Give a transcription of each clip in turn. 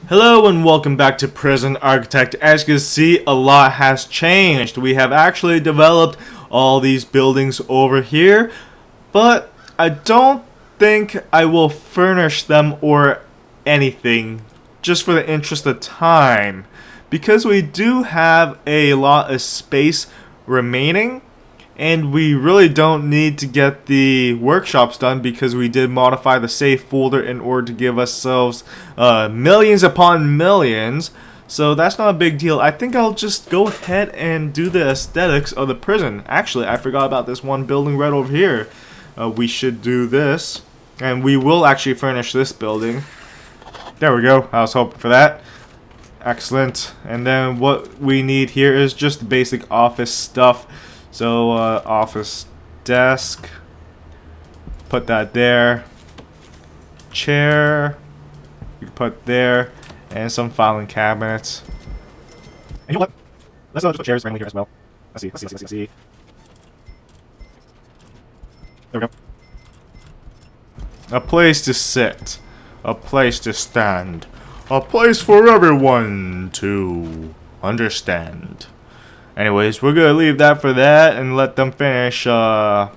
Hello and welcome back to Prison Architect. As you can see, a lot has changed. We have actually developed all these buildings over here, but I don't think I will furnish them or anything, just for the interest of time, because we do have a lot of space remaining. And we really don't need to get the workshops done because we did modify the save folder in order to give ourselves millions upon millions. So that's not a big deal. I think I'll just go ahead and do the aesthetics of the prison. Actually, I forgot about this one building right over here. We should do this. And we will actually furnish this building. There we go. I was hoping for that. Excellent. And then what we need here is just the basic office stuff. So, office desk, put that there, chair, you can put there, and some filing cabinets. And you know what? Let's just put chairs randomly here as well. Let's see. There we go. A place to sit, a place to stand, a place for everyone to understand. Anyways, we're going to leave that for that and let them finish that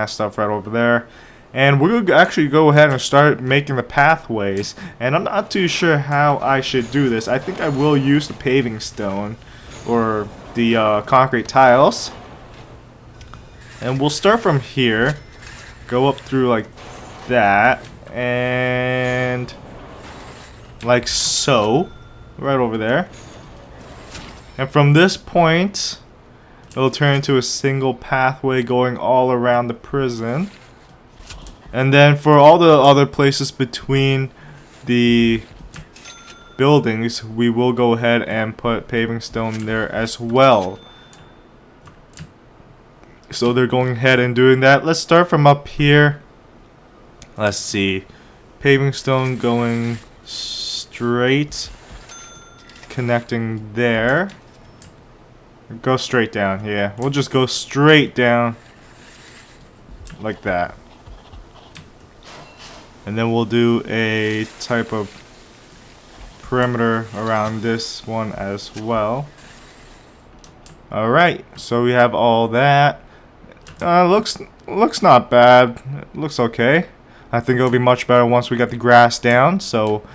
stuff right over there. And we're going to actually go ahead and start making the pathways. And I'm not too sure how I should do this. I think I will use the paving stone or the concrete tiles. And we'll start from here. Go up through like that. And like so. Right over there. And from this point, it'll turn into a single pathway going all around the prison. And then for all the other places between the buildings, we will go ahead and put paving stone there as well. So they're going ahead and doing that. Let's start from up here. Let's see. Paving stone going straight, connecting there. Go straight down, yeah. We'll just go straight down like that. And then we'll do a type of perimeter around this one as well. Alright, so we have all that. Looks not bad. It looks okay. I think it'll be much better once we get the grass down, so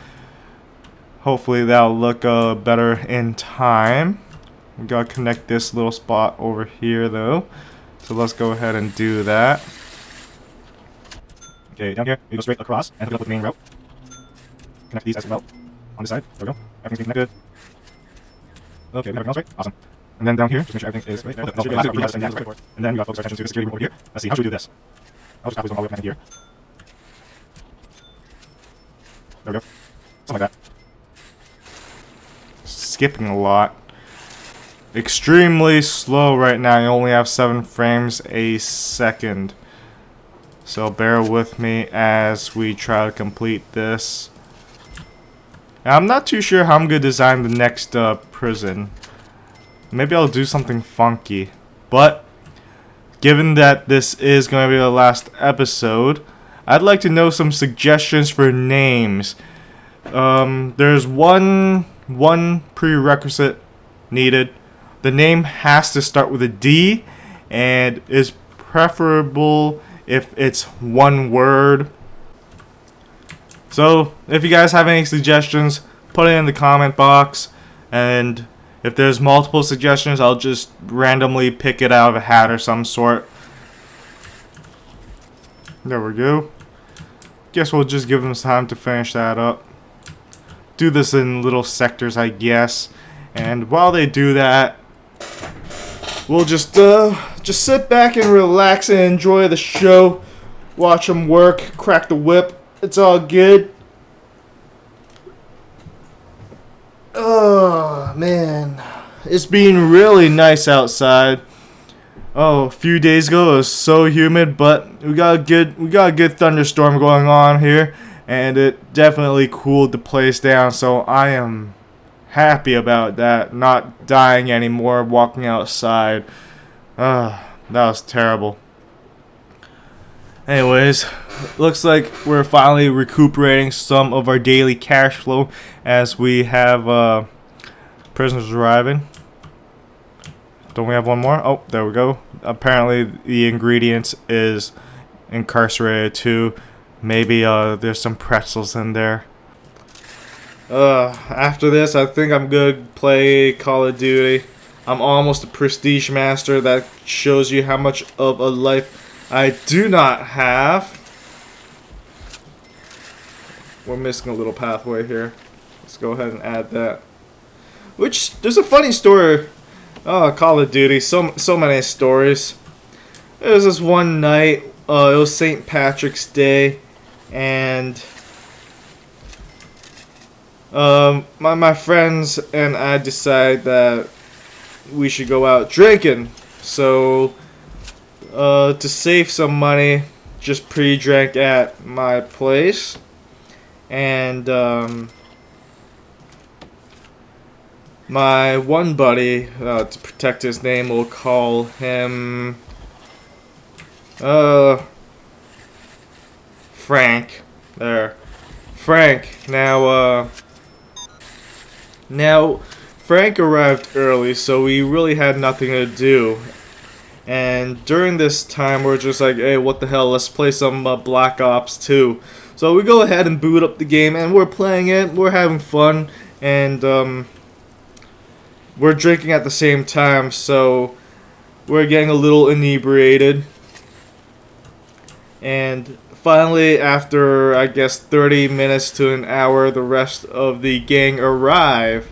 hopefully that'll look better in time. We gotta connect this little spot over here though. So let's go ahead and do that. Okay, down here, we go straight across and hook it up with the main route. Connect these as well on this side. There we go. Everything's being connected. Okay, we have everything else right? Awesome. And then down here, just make sure everything is right there. And then we gotta focus our attention to the security room over here. Let's see, how should we do this? I'll just copy this one all the way connected here. There we go. Something like that. Skipping a lot. Extremely slow right now. You only have 7 frames a second. So bear with me as we try to complete this. And I'm not too sure how I'm going to design the next prison. Maybe I'll do something funky. But given that this is going to be the last episode, I'd like to know some suggestions for names. There's one prerequisite needed. The name has to start with a D and is preferable if it's one word. So if you guys have any suggestions, put it in the comment box, and if there's multiple suggestions, I'll just randomly pick it out of a hat or some sort. There we go. Guess we'll just give them time to finish that up. Do this in little sectors, I guess. And while they do that, we'll just sit back and relax and enjoy the show. Watch them work, crack the whip. It's all good. Oh man, it's been really nice outside. Oh, a few days ago it was so humid, but we got a good thunderstorm going on here, and it definitely cooled the place down. So I am happy about that, not dying anymore walking outside. That was terrible. Anyways, looks like we're finally recuperating some of our daily cash flow as we have prisoners arriving. Don't we have one more? Oh, there we go. Apparently the ingredients is incarcerated too. Maybe there's some pretzels in there. After this, I think I'm gonna play Call of Duty. I'm almost a prestige master. That shows you how much of a life I do not have. We're missing a little pathway here. Let's go ahead and add that. Which, there's a funny story. Oh, Call of Duty. So many stories. There was this one night. It was St. Patrick's Day. And my friends and I decided that we should go out drinking. So to save some money, just pre-drank at my place. And my one buddy, to protect his name, we'll call him Frank. There, Frank. Now Frank arrived early, so we really had nothing to do. And during this time, we're just like, hey, what the hell? Let's play some Black Ops 2. So we go ahead and boot up the game, and we're playing it. We're having fun, and we're drinking at the same time, so we're getting a little inebriated. And finally, after I guess 30 minutes to an hour, the rest of the gang arrive.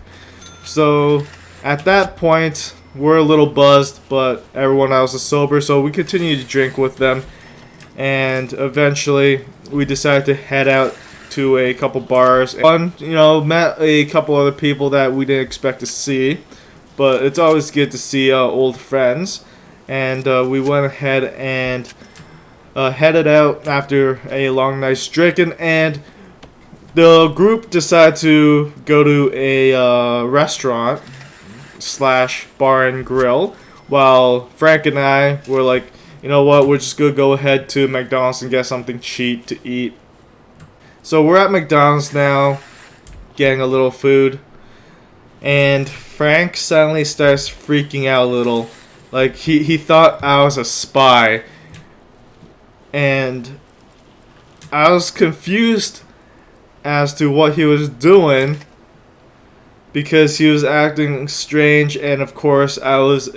So at that point, we're a little buzzed, but everyone else is sober, so we continue to drink with them. And eventually, we decided to head out to a couple bars. And, met a couple other people that we didn't expect to see. But it's always good to see old friends. And we went ahead and headed out after a long night's drinking. And the group decided to go to a restaurant / bar and grill, while Frank and I were like, you know what, we're just gonna go ahead to McDonald's and get something cheap to eat. So we're at McDonald's now, getting a little food, and Frank suddenly starts freaking out a little. Like, he thought I was a spy, and I was confused as to what he was doing, because he was acting strange, and of course I was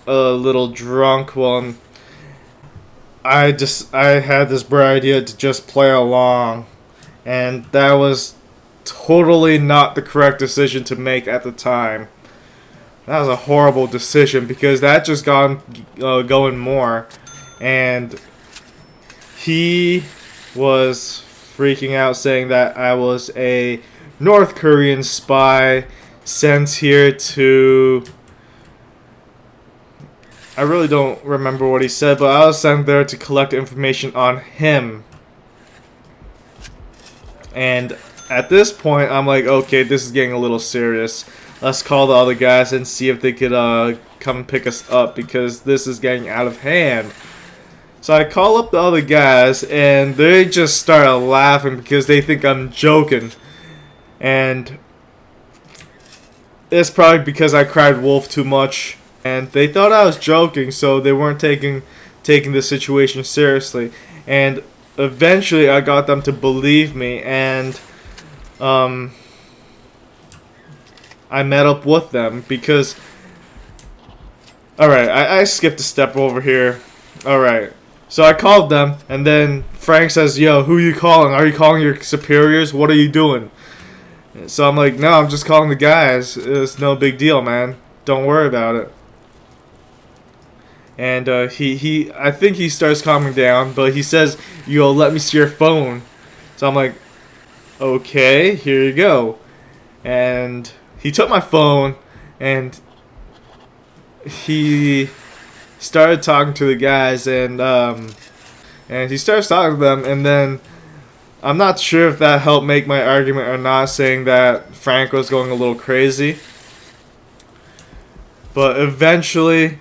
a little drunk. Well, I had this bright idea to just play along, and that was totally not the correct decision to make at the time. That was a horrible decision, because that just got going more, and he was freaking out, saying that I was a North Korean spy sent here to... I really don't remember what he said, but I was sent there to collect information on him. And at this point, I'm like, okay, this is getting a little serious. Let's call the other guys and see if they could come pick us up, because this is getting out of hand. So I call up the other guys, and they just started laughing because they think I'm joking. And it's probably because I cried wolf too much, and they thought I was joking, so they weren't taking the situation seriously. And eventually, I got them to believe me, and I met up with them because... Alright, I skipped a step over here. Alright, so I called them, and then Frank says, yo, who are you calling? Are you calling your superiors? What are you doing? So I'm like, no, I'm just calling the guys. It's no big deal, man. Don't worry about it. And I think he starts calming down, but he says, yo, let me see your phone. So I'm like, okay, here you go. And he took my phone, and he started talking to the guys, and he starts talking to them, and then I'm not sure if that helped make my argument or not, saying that Frank was going a little crazy. But eventually,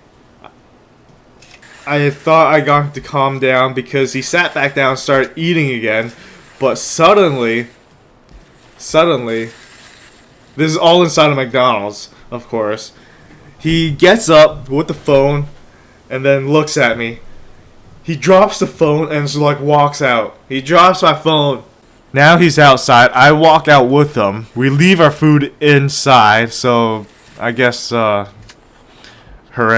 I thought I got him to calm down because he sat back down and started eating again. But suddenly, this is all inside of McDonald's, of course. He gets up with the phone and then looks at me. He drops the phone and just like walks out. He drops my phone. Now he's outside. I walk out with him. We leave our food inside, so I guess hooray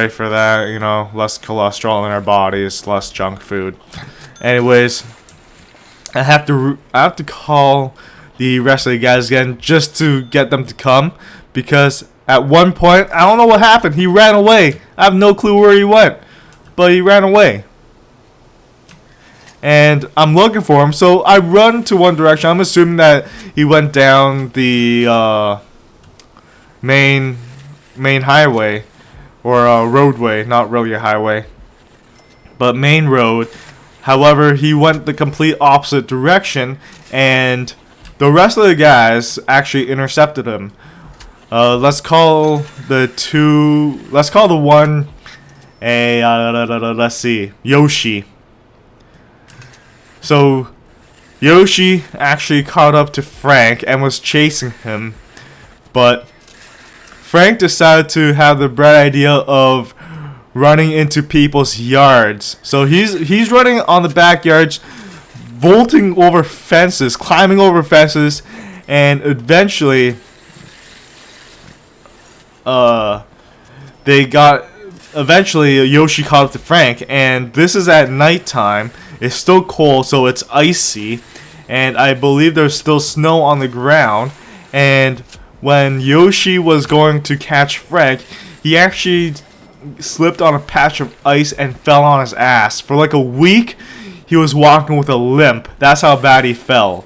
for that, you know, less cholesterol in our bodies, less junk food. Anyways, I have to call the rest of the guys again just to get them to come, because at one point, I don't know what happened. He ran away. I have no clue where he went, but he ran away. And I'm looking for him, so I run to one direction. I'm assuming that he went down the main highway, or roadway, not really a highway, but main road. However, he went the complete opposite direction, and the rest of the guys actually intercepted him. Let's call the one let's see, Yoshi. So Yoshi actually caught up to Frank and was chasing him, but Frank decided to have the bright idea of running into people's yards. So he's running on the backyards, vaulting over fences, climbing over fences, and eventually Yoshi caught up to Frank, and this is at nighttime. It's still cold, so it's icy, and I believe there's still snow on the ground. And when Yoshi was going to catch Frank, he actually slipped on a patch of ice and fell on his ass. For like a week, he was walking with a limp. That's how bad he fell.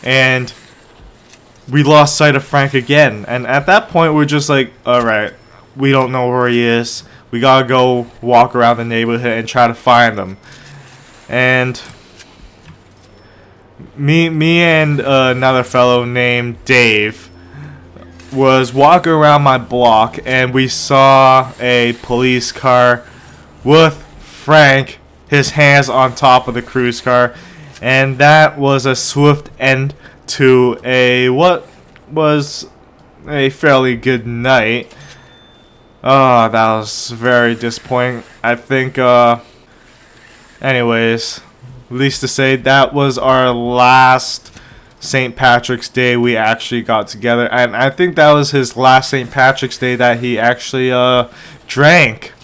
And we lost sight of Frank again. And at that point, we're just like, alright, we don't know where he is. We gotta go walk around the neighborhood and try to find him. And me and another fellow named Dave was walking around my block, and we saw a police car with Frank, his hands on top of the cruise car, and that was a swift end to what was a fairly good night. Oh, that was very disappointing. I think, anyways, at least to say, that was our last St. Patrick's Day we actually got together. And I think that was his last St. Patrick's Day that he actually, drank.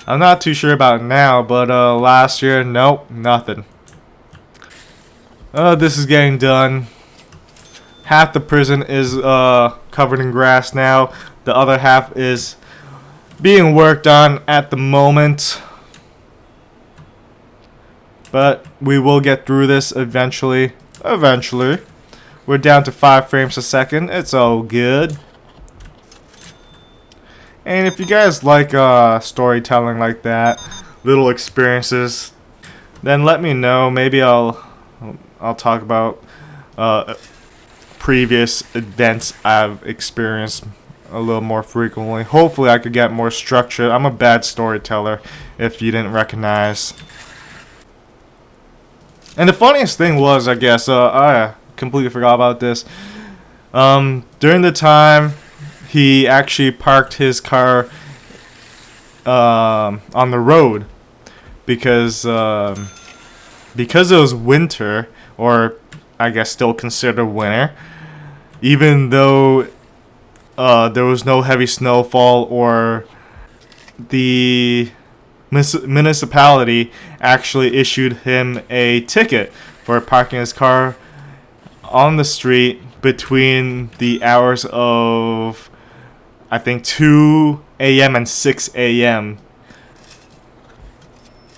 I'm not too sure about now, but, last year, nope, nothing. This is getting done. Half the prison is, covered in grass now. The other half is being worked on at the moment, but we will get through this eventually. We're down to 5 frames a second. It's all good. And if you guys like storytelling like that, little experiences, then let me know. Maybe I'll talk about previous events I've experienced a little more frequently. Hopefully I could get more structure. I'm a bad storyteller, if you didn't recognize. And the funniest thing was, I guess, I completely forgot about this. During the time he actually parked his car on the road, because it was winter, or I guess still considered winter, even though there was no heavy snowfall, or the municipality actually issued him a ticket for parking his car on the street between the hours of, I think, 2 a.m. and 6 a.m.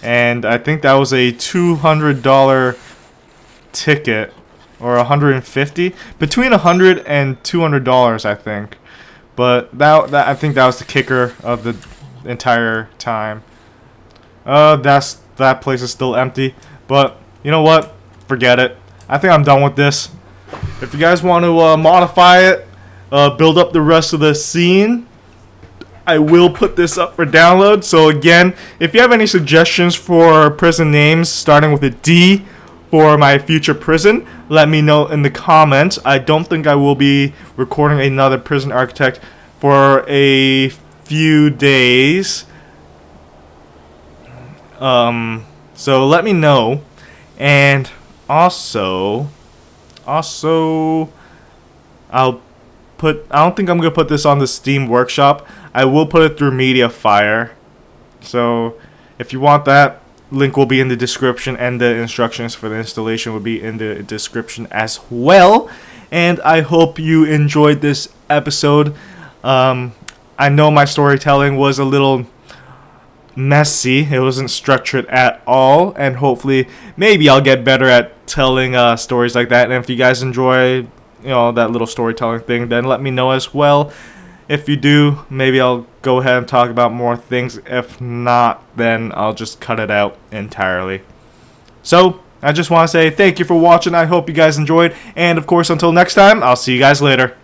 And I think that was a $200 ticket, or $150, between $100 and $200, I think. But that I think that was the kicker of the entire time. That place is still empty. But you know what? Forget it. I think I'm done with this. If you guys want to modify it, build up the rest of the scene, I will put this up for download. So again, if you have any suggestions for prison names starting with a D for my future prison, let me know in the comments. I don't think I will be recording another prison architect for a few days. So let me know. And also I don't think I'm gonna put this on the Steam Workshop. I will put it through MediaFire. So if you want that, link will be in the description, and the instructions for the installation will be in the description as well. And I hope you enjoyed this episode. I know my storytelling was a little messy. It wasn't structured at all, and hopefully maybe I'll get better at telling stories like that. And if you guys enjoy that little storytelling thing, then let me know as well. If you do, maybe I'll go ahead and talk about more things. If not, then I'll just cut it out entirely. So I just want to say thank you for watching. I hope you guys enjoyed, and of course, until next time, I'll see you guys later.